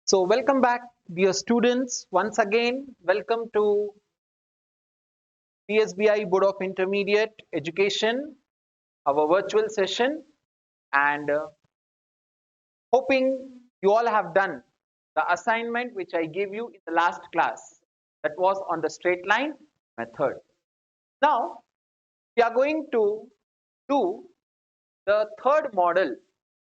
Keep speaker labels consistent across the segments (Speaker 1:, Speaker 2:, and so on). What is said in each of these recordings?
Speaker 1: So welcome back, dear students. Once again, welcome to PSBI Board of Intermediate Education, our virtual session, and hoping you all have done the assignment which I gave you in the last class. That was on the straight line method. Now, we are going to do the third model,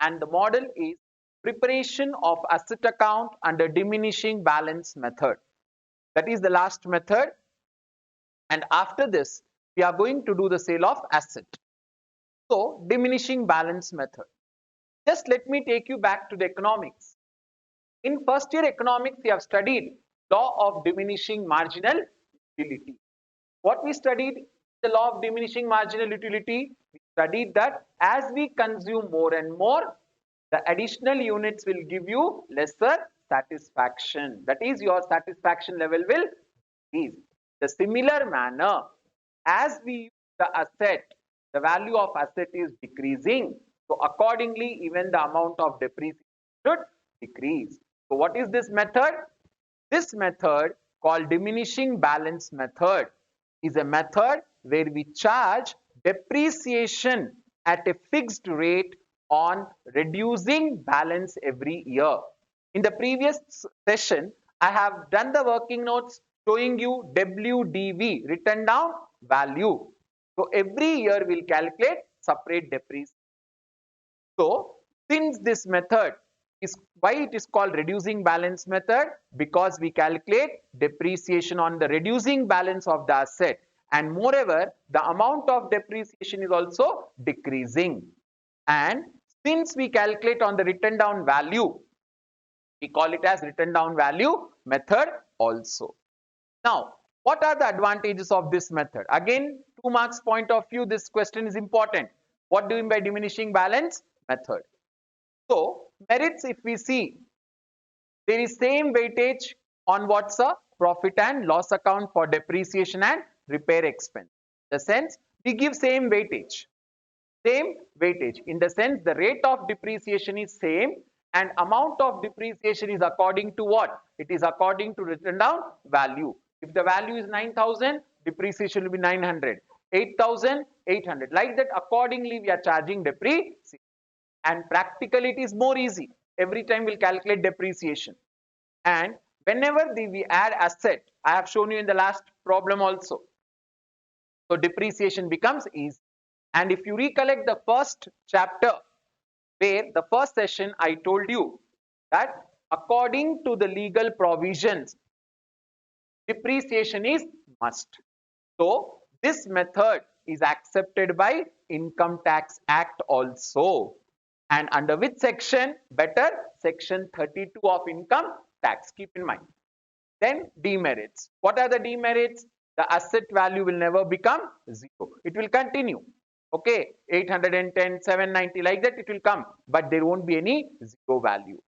Speaker 1: and the model is preparation of asset account under diminishing balance method. That is the last method. And after this, we are going to do the sale of asset. So, diminishing balance method. Just let me take you back to the economics. In first year economics, we have studied law of diminishing marginal utility. What we studied, the law of diminishing marginal utility, we studied that as we consume more and more, the additional units will give you lesser satisfaction. That is, your satisfaction level will increase. The similar manner, as we use the asset, the value of asset is decreasing. So accordingly, even the amount of depreciation should decrease. So what is this method? This method, called diminishing balance method, is a method where we charge depreciation at a fixed rate on reducing balance every year. In the previous session, I have done the working notes showing you WDV, written down value. So every year we'll calculate separate depreciation. So since this method is, why it is called reducing balance method? Because we calculate depreciation on the reducing balance of the asset, and moreover the amount of depreciation is also decreasing. And since we calculate on the written down value, we call it as written down value method also. Now, what are the advantages of this method? Again, 2 marks point of view, this question is important. What do you mean by diminishing balance method? So, merits, if we see, there is same weightage on what's a profit and loss account for depreciation and repair expense. The sense we give same weightage. Same weightage in the sense the rate of depreciation is same and amount of depreciation is according to what? It is according to written down value. If the value is 9,000, depreciation will be 900. 8,000, 800. Like that, accordingly we are charging depreciation. And practically it is more easy. Every time we'll calculate depreciation. And whenever we add asset, I have shown you in the last problem also. So depreciation becomes easy. And if you recollect the first chapter, where the first session I told you that according to the legal provisions, depreciation is must. So this method is accepted by Income Tax Act also. And under which section? Better, section 32 of income tax. Keep in mind. Then demerits. What are the demerits? The asset value will never become zero. It will continue. Okay, 810, 790, like that it will come, but there won't be any zero value.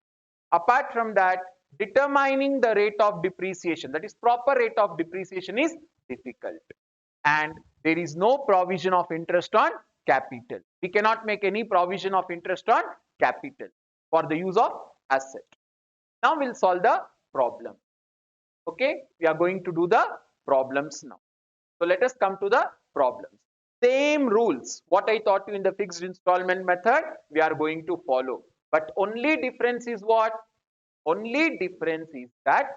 Speaker 1: Apart from that, determining the rate of depreciation, that is proper rate of depreciation, is difficult. And there is no provision of interest on capital. We cannot make any provision of interest on capital for the use of asset. Now we'll solve the problem. Okay, we are going to do the problems now. So let us come to the problems. Same rules, what I taught you in the fixed installment method, we are going to follow. But only difference is what? Only difference is that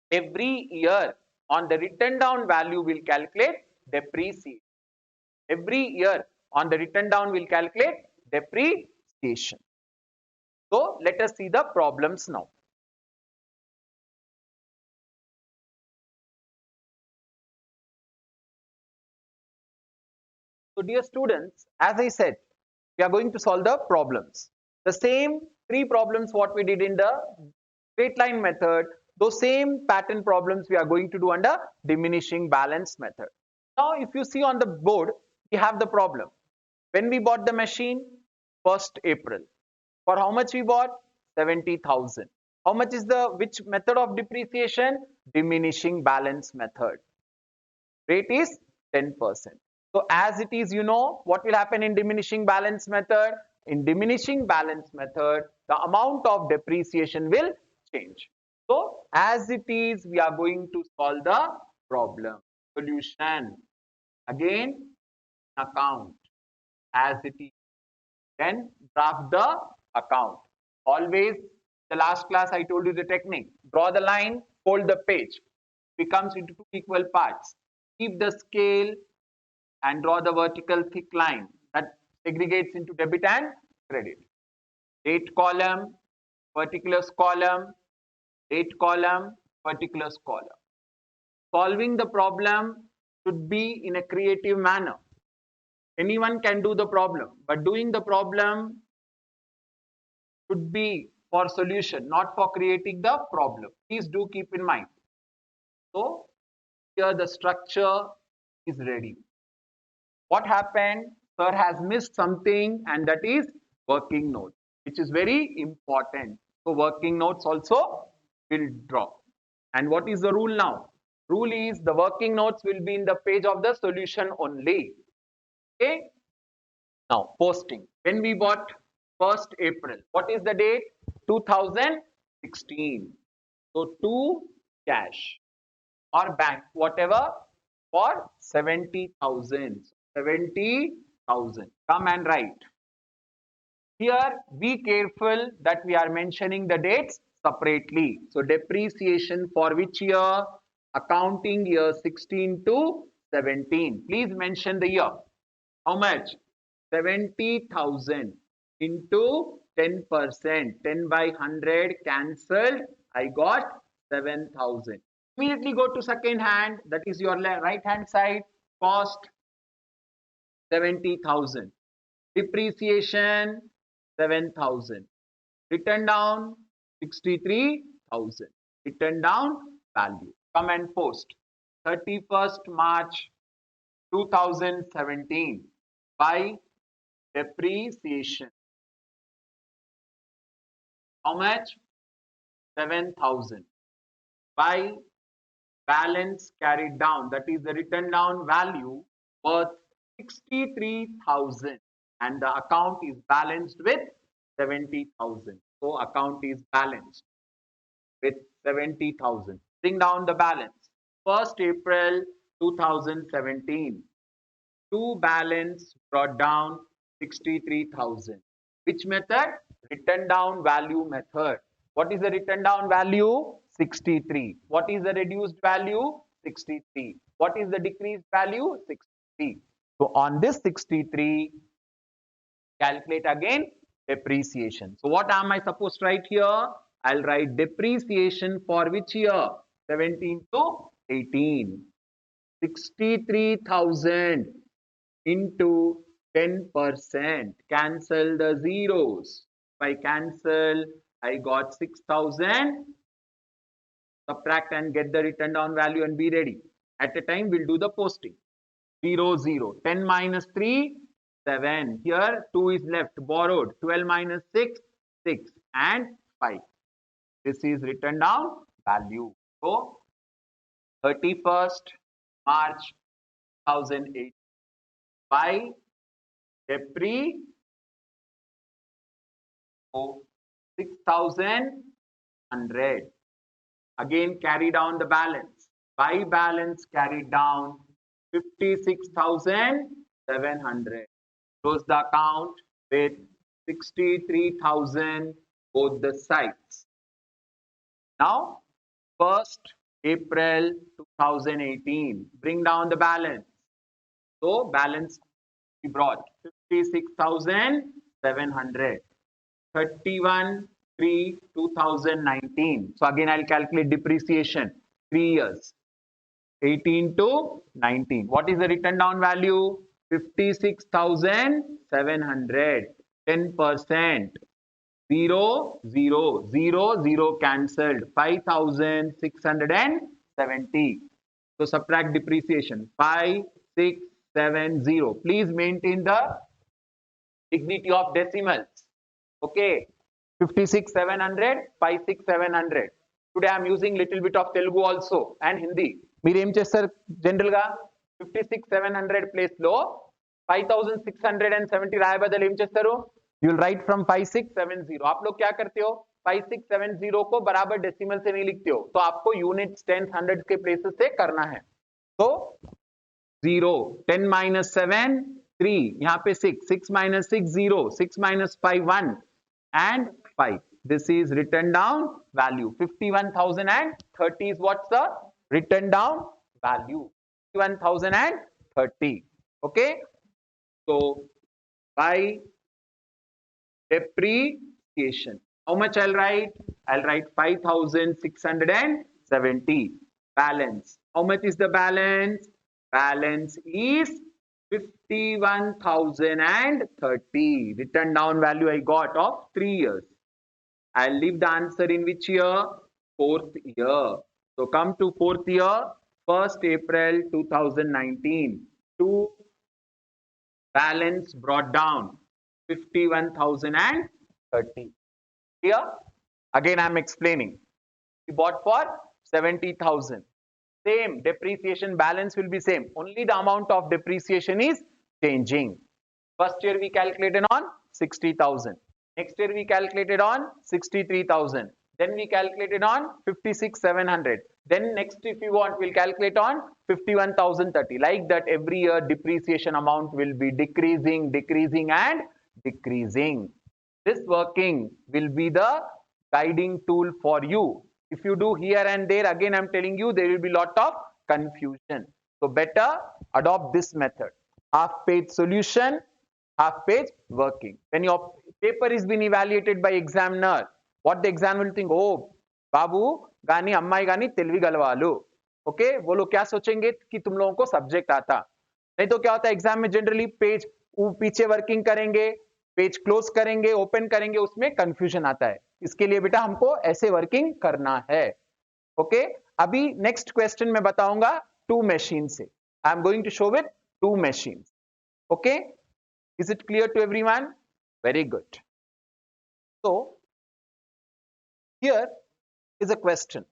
Speaker 1: every year on the written down value will calculate depreciation. Every year on the written down will calculate depreciation. So let us see the problems now. So dear students, as I said, we are going to solve the problems. The same 3 problems what we did in the straight line method, those same pattern problems we are going to do under diminishing balance method. Now if you see on the board, we have the problem. When we bought the machine, 1st April. For how much we bought? 70,000. How much is the, which method of depreciation? Diminishing balance method. Rate is 10%. So as it is, you know, what will happen in diminishing balance method? In diminishing balance method, the amount of depreciation will change. So as it is, we are going to solve the problem. Solution. Again, account as it is. Then draft the account. Always, the last class I told you the technique. Draw the line, fold the page. Becomes into two equal parts. Keep the scale and draw the vertical thick line that segregates into debit and credit. Date column, particulars column, date column, particulars column. Solving the problem should be in a creative manner. Anyone can do the problem, but doing the problem should be for solution, not for creating the problem. Please do keep in mind. So here the structure is ready. What happened? Sir has missed something, and that is working note, which is very important. So working notes also will draw. And what is the rule now? Rule is the working notes will be in the page of the solution only. Okay. Now posting. When we bought 1st April, what is the date? 2016. So to cash or bank, whatever, for 70,000. 70,000. Come and write. Here, be careful that we are mentioning the dates separately. So depreciation for which year? Accounting year 16 to 17. Please mention the year. How much? 70,000 into 10%. 10 by 100 cancelled. I got 7,000. Immediately go to second hand. That is your right hand side. Cost 70,000. Depreciation 7,000. Written down 63,000. Written down value. Come and post. 31st March 2017 by depreciation. How much? 7,000. By balance carried down. That is the written down value worth 63,000. And the account is balanced with 70,000. So account is balanced with 70,000. Bring down the balance. 1st April 2017. To balance brought down 63,000. Which method? Written down value method. What is the written down value? 63. What is the reduced value? 63. What is the decreased value? 63. So on this 63, calculate again depreciation. So what am I supposed to write here? I'll write depreciation for which year? 17 to 18. 63,000 into 10%. Cancel the zeros. If I cancel, I got 6,000. Subtract and get the written down value and be ready. At a time, we'll do the posting. 0, 0. 10 minus 3, 7. Here, 2 is left, borrowed. 12 minus 6, 6. And 5. This is written down value. So, 31st March 2008. By depreciation. So, 6,100. Again, carry down the balance. By balance carried down 56,700. Close the account with 63,000 both the sides. Now, 1st April 2018. Bring down the balance. So, balance we brought 56,700. 31/3/2019. So again, I'll calculate depreciation. 3 years. 18 to 19. What is the written down value? 56,700. 10%. 0, 0, 0, 0 cancelled. 5,670. So subtract depreciation. 5,670. Please maintain the dignity of decimals. Okay, 56,700, 56,700. Today I am using little bit of Telugu also and Hindi. మీరు ఏం చేస్తారు general గా 56,700 place లో 5,670 రాయ బదులు ఏం చేస్తారు? You will write from 5670. आप लोग क्या करते हो? 5670 को बराबर डेसिमल से नहीं लिखते हो तो आपको यूनिट्स, टेंस, हंड्रेड के प्लेसेस से करना है। तो 0, 10 minus 7 3, यहाँ पे 6, 6 minus 6 0, 6 minus 5 1 and 5. This is written down value. 51,030 is what's the written down value? 51,030. Okay. So by depreciation, how much I'll write? I'll write 5,670. Balance. How much is the balance? Balance is 51,030. Written down value I got of 3 years. I'll leave the answer in which year? 4th year. So come to 4th year, 1st April 2019. To balance brought down 51,030. Here again I'm explaining. We bought for 70,000. Same depreciation balance will be same. Only the amount of depreciation is changing. First year we calculated on 60,000. Next year we calculated on 63,000. Then we calculated on 56,700. Then next, if you want, we'll calculate on 51,030. Like that, every year depreciation amount will be decreasing, decreasing, and decreasing. This working will be the guiding tool for you. If you do here and there, again I'm telling you, there will be lot of confusion. So better adopt this method. Half page solution, half page working. When your paper is being evaluated by examiner, what the examiner will think, oh बाबू गानी अम्माई गानी तेलवी गलवालू. Okay, वो लोग क्या सोचेंगे कि तुम लोगों को सब्जेक्ट आता. नहीं तो क्या होता है एग्जाम में जनरली पेज पीछे वर्किंग करेंगे, पेज क्लोज करेंगे, ओपन करेंगे, उसमें कंफ्यूजन आता है. इसके लिए बेटा हमको ऐसे वर्किंग करना है. ओके, अभी नेक्स्ट क्वेश्चन में बताऊंगा 2 मशीन से. I am going to show with 2 machine. Okay, is it clear to everyone? Very good. So here is a question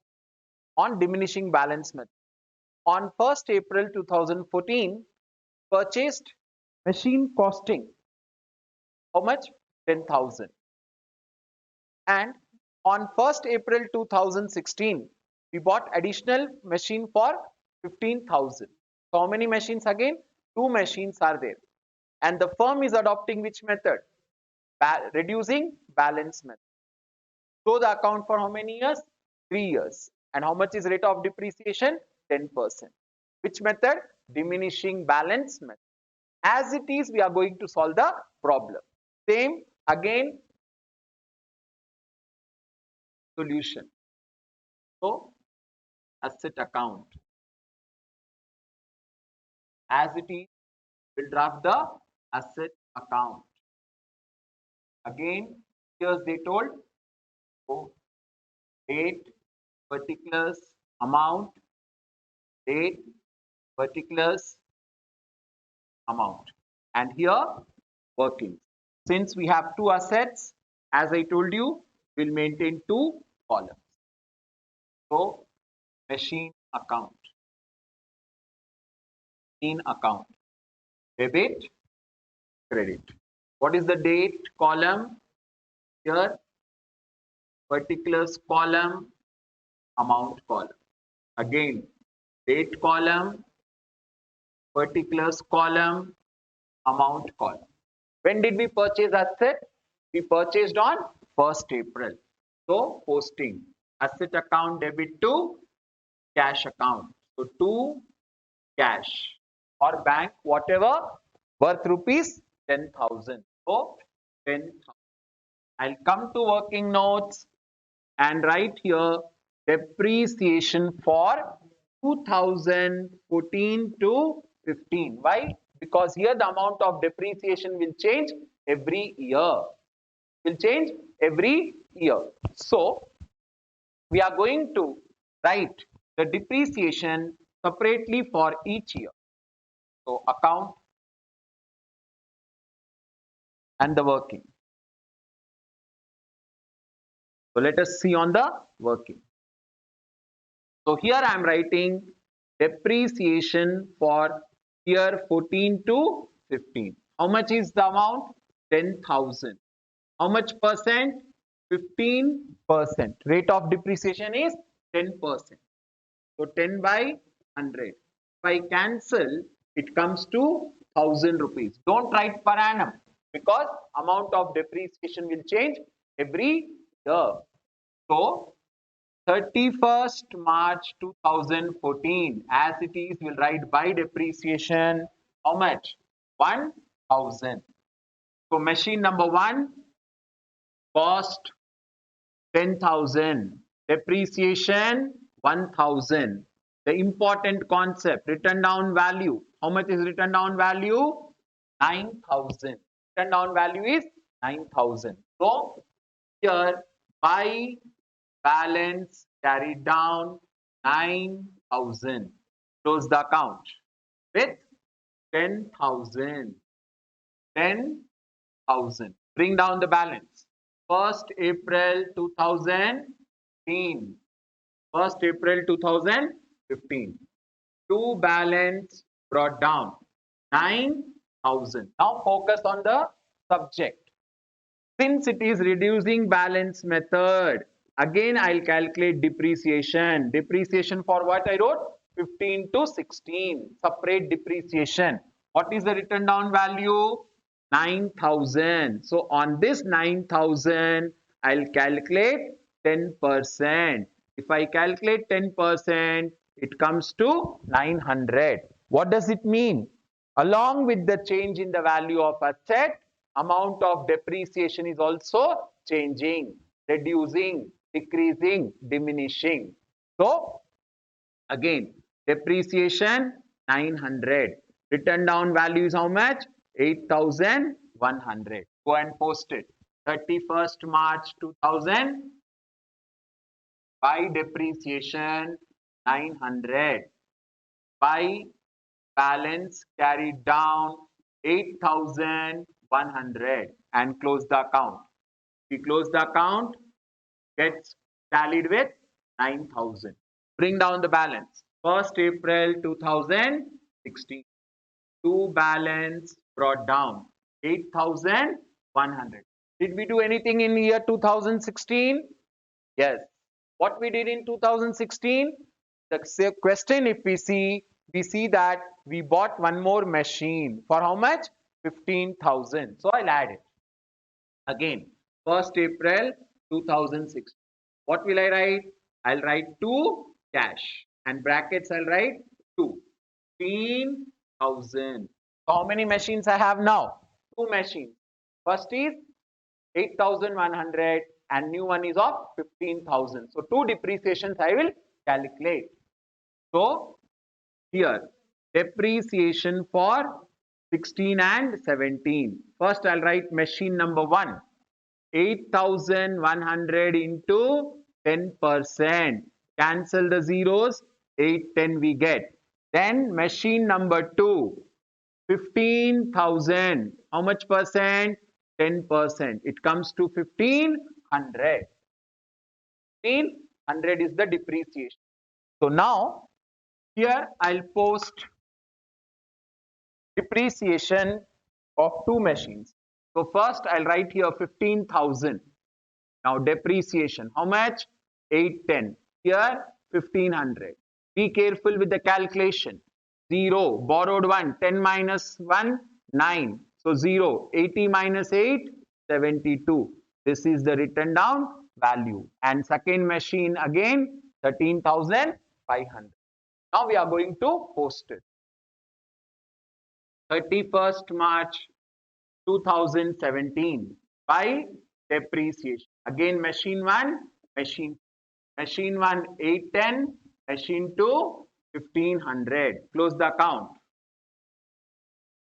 Speaker 1: on diminishing balance method. On 1st April 2014, purchased machine costing how much? 10,000. And on 1st April 2016, we bought additional machine for 15,000. So how many machines again? 2 machines are there. And the firm is adopting which method? Reducing balance method. So the account for how many years? 3 years. And how much is rate of depreciation? 10%. Which method? Diminishing balance method. As it is, we are going to solve the problem. Same again, solution. So asset account. As it is, we'll draft the asset account. Again, here's they told, oh, date, particulars, amount, date, particulars, amount. And here, working. Since we have 2 assets, as I told you, we'll maintain 2 columns. So, machine account. Machine account. Debit, credit. What is the date column? Here, particulars column, amount column. Again, date column, particulars column, amount column. When did we purchase asset? We purchased on 1st April. So posting asset account debit to cash account. So to cash or bank, whatever, worth rupees 10,000. So 10,000. I'll come to working notes and write here depreciation for 2014 to 15. Why? Because here the amount of depreciation will change every year. Will change every year. So we are going to write the depreciation separately for each year. So account and the working. So let us see on the working. So here I am writing depreciation for year 14 to 15. How much is the amount? 10,000. How much percent? 15%. Rate of depreciation is 10%. So 10 by 100. If I cancel, it comes to 1000 rupees. Don't write per annum because amount of depreciation will change every year. So 31st March 2014, as it is, we'll write by depreciation. How much? 1000. So machine number 1 cost 10,000. Depreciation 1,000. The important concept, written down value. How much is written down value? 9,000. Written down value is 9,000. So here by balance carried down 9,000. Close the account with 10,000. 10,000. Bring down the balance. 1st April 2015. 1st April 2015. To balance brought down 9,000. Now focus on the subject. Since it is reducing balance method, again I'll calculate depreciation. Depreciation for what I wrote? 15 to 16. Separate depreciation. What is the written down value? 9,000. So on this 9,000, I'll calculate 10%. If I calculate 10%, it comes to 900. What does it mean? Along with the change in the value of asset, amount of depreciation is also changing, reducing, decreasing, diminishing. So again, depreciation 900. Written down value is how much? 8,100. Go and post it. 31st March 2000. By depreciation 900. By balance carried down 8,100 and close the account. If we close the account, gets tallied with 9,000. Bring down the balance. 1st April 2016. To balance brought down 8,100. Did we do anything in year 2016? Yes. What we did in 2016? The question, if we see that we bought one more machine for how much? 15,000. So I'll add it. Again, 1st April 2006. What will I write? I'll write 2 cash and brackets I'll write 2. 15,000. So how many machines I have now? 2 machines. First is 8,100 and new one is of 15,000. So 2 depreciations I will calculate. So here depreciation for 16 and 17. First I'll write machine number 1. 8,100 into 10%. Cancel the zeros. 810 we get. Then machine number 2. 15,000. How much percent? 10%. It comes to 1,500. 1,500 is the depreciation. So now here I'll post depreciation of 2 machines. So first I'll write here 15,000. Now depreciation. How much? 810. Here 1,500. Be careful with the calculation. 0. Borrowed 1. 10 minus 1. 9. So 0. 80 minus 8. 72. This is the written down value. And second machine again 13,500. Now we are going to post it. 31st March 2017 by depreciation. Again machine 1, machine 1 810, machine 2 1,500. Close the account.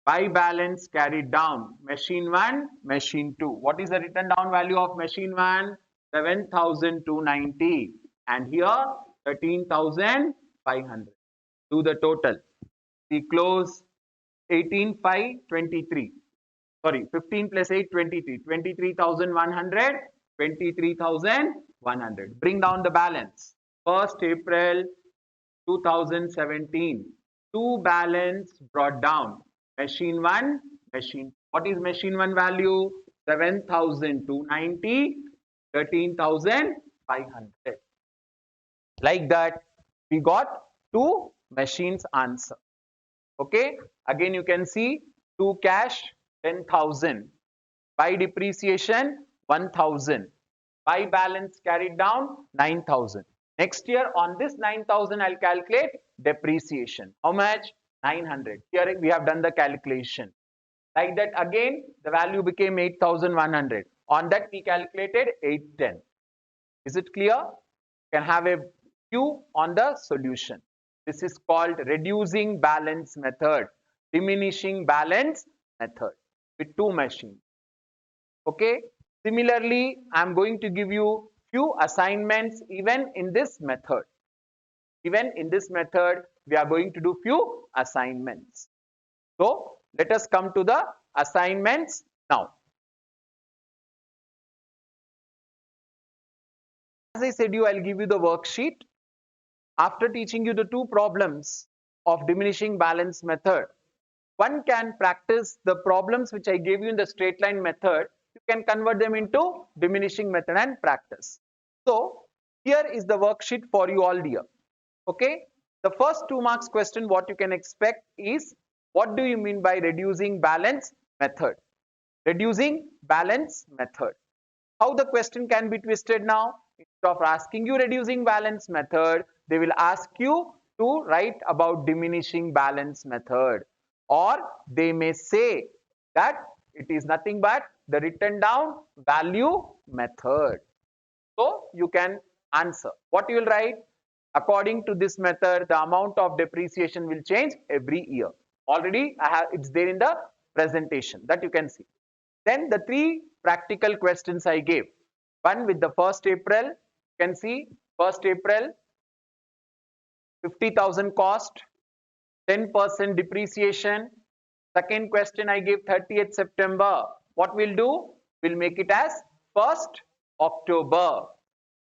Speaker 1: By balance carried down. Machine 1, machine 2. What is the written down value of machine 1? 7,290. And here 13,500. Do the total. We close 18,523. Sorry, 15 plus 8, 23. 23,100. 23,100. Bring down the balance. 1st April 2017. To balance brought down. Machine 1, machine. What is machine 1 value? 7,290. 13,500. Like that, we got two machines answer. Okay, again you can see 2 cash 10,000, by depreciation 1,000, by balance carried down 9,000. Next year on this 9,000 I'll calculate depreciation. How much? 900. Here we have done the calculation. Like that again the value became 8,100. On that we calculated 810. Is it clear? You can have a Q on the solution. This is called reducing balance method, diminishing balance method with two machines. Okay. Similarly, I'm going to give you few assignments even in this method. Even in this method, we are going to do few assignments. So let us come to the assignments now. As I said you, I'll give you the worksheet. After teaching you the two problems of diminishing balance method, one can practice the problems which I gave you in the straight line method. You can convert them into diminishing method and practice. So here is the worksheet for you all dear. Okay, the first 2 marks question what you can expect is, what do you mean by reducing balance method? Reducing balance method. How the question can be twisted now? Instead of asking you reducing balance method, they will ask you to write about diminishing balance method, or they may say that it is nothing but the written down value method. So you can answer. What you will write? According to this method, the amount of depreciation will change every year. Already it's there in the presentation that you can see. Then the 3 practical questions I gave. One with the 1st April, you can see 1st April, 50,000 cost, 10% depreciation. Second question I gave 30th September. What we'll do? We'll make it as 1st October.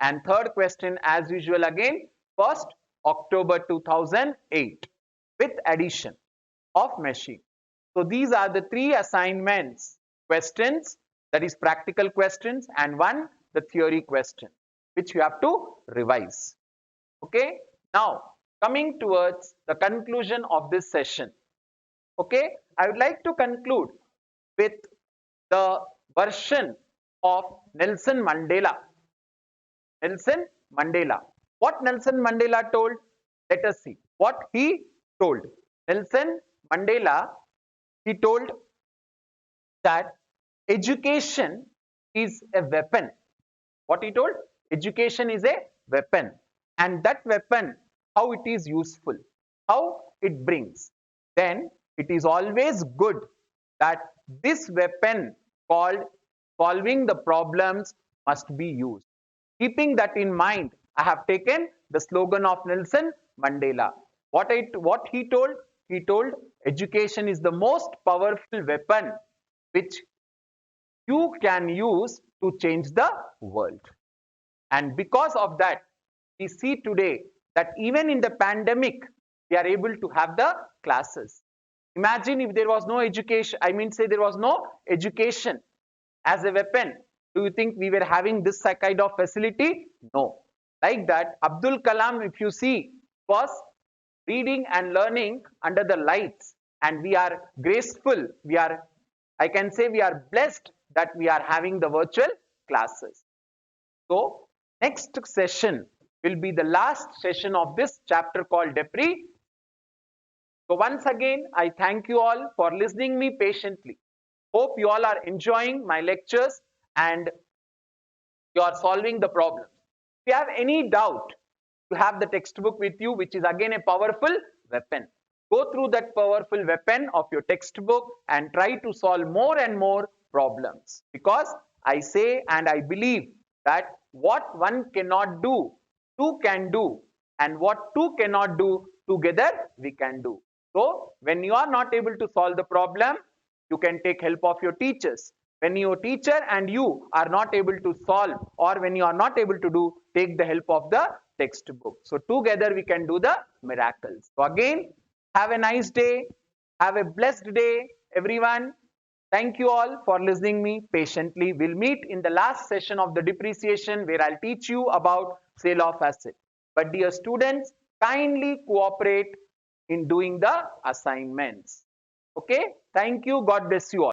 Speaker 1: And third question as usual again 1st October 2008 with addition of machine. So these are the 3 assignments questions, that is practical questions, and one the theory question which you have to revise. Okay, now coming towards the conclusion of this session. Okay, I would like to conclude with the version of Nelson Mandela. Nelson Mandela. What Nelson Mandela told? Let us see what he told. Nelson Mandela, he told that education is a weapon. What he told? Education is a weapon, and that weapon, how it is useful, how it brings, then it is always good that this weapon called solving the problems must be used. Keeping that in mind, I have taken the slogan of Nelson Mandela. What he told? He told education is the most powerful weapon which you can use to change the world. And because of that, we see today that even in the pandemic, we are able to have the classes. Imagine if there was no education, say there was no education as a weapon. Do you think we were having this kind of facility? No. Like that, Abdul Kalam, if you see, was reading and learning under the lights, and we are graceful. I can say we are blessed that we are having the virtual classes. So next session will be the last session of this chapter called Depri. So once again, I thank you all for listening me patiently. Hope you all are enjoying my lectures and you are solving the problems. If you have any doubt, you have the textbook with you, which is again a powerful weapon. Go through that powerful weapon of your textbook and try to solve more and more problems. Because I say and I believe that what one cannot do, two can do, and what two cannot do, together we can do. So when you are not able to solve the problem, you can take help of your teachers. When your teacher and you are not able to solve, or when you are not able to do, take the help of the textbook. So together we can do the miracles. So again, have a nice day. Have a blessed day, everyone. Thank you all for listening me patiently. We'll meet in the last session of the depreciation where I'll teach you about sale of asset. But dear students, kindly cooperate in doing the assignments. Okay? Thank you. God bless you all.